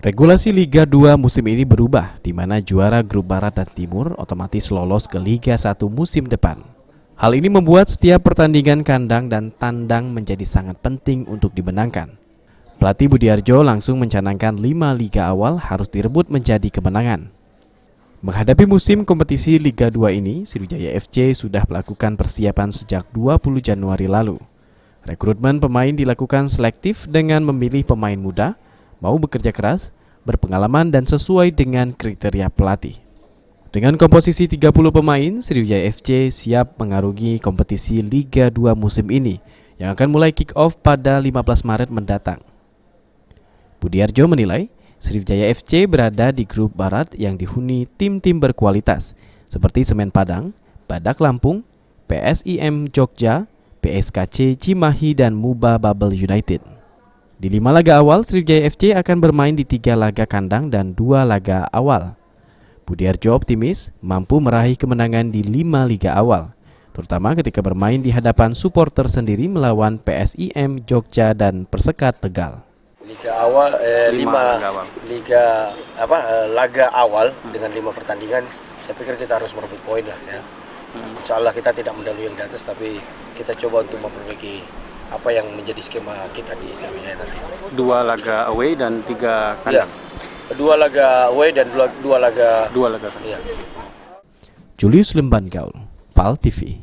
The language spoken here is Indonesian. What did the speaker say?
Regulasi Liga 2 musim ini berubah, di mana juara grup Barat dan Timur otomatis lolos ke Liga 1 musim depan. Hal ini membuat setiap pertandingan kandang dan tandang menjadi sangat penting untuk dimenangkan. Pelatih Budiarjo langsung mencanangkan 5 liga awal harus direbut menjadi kemenangan. Menghadapi musim kompetisi Liga 2 ini, Sriwijaya FC sudah melakukan persiapan sejak 20 Januari lalu. Rekrutmen pemain dilakukan selektif dengan memilih pemain muda, mau bekerja keras, berpengalaman dan sesuai dengan kriteria pelatih. Dengan komposisi 30 pemain, Sriwijaya FC siap mengarungi kompetisi Liga 2 musim ini yang akan mulai kick-off pada 15 Maret mendatang. Budiarjo menilai Sriwijaya FC berada di grup Barat yang dihuni tim-tim berkualitas seperti Semen Padang, Badak Lampung, PSIM Jogja, PSKC Cimahi dan Muba Babel United. Di 5 laga awal, Sriwijaya FC akan bermain di 3 laga kandang dan 2 laga awal. Budiarjo optimis mampu meraih kemenangan di 5 liga awal, terutama ketika bermain di hadapan supporter sendiri melawan PSIM Jogja dan Persekat Tegal. Liga awal, laga awal dengan 5 pertandingan, saya pikir kita harus merebut poin lah ya. Insya Allah kita tidak mendahului yang di atas, tapi kita coba untuk memperbaiki apa yang menjadi skema kita di Sriwijaya nanti. 2 laga away dan 3 kandang. Ya, 2 laga away dan 2 laga. Kandang. Ya. Julius Lemban Gaul, PAL TV.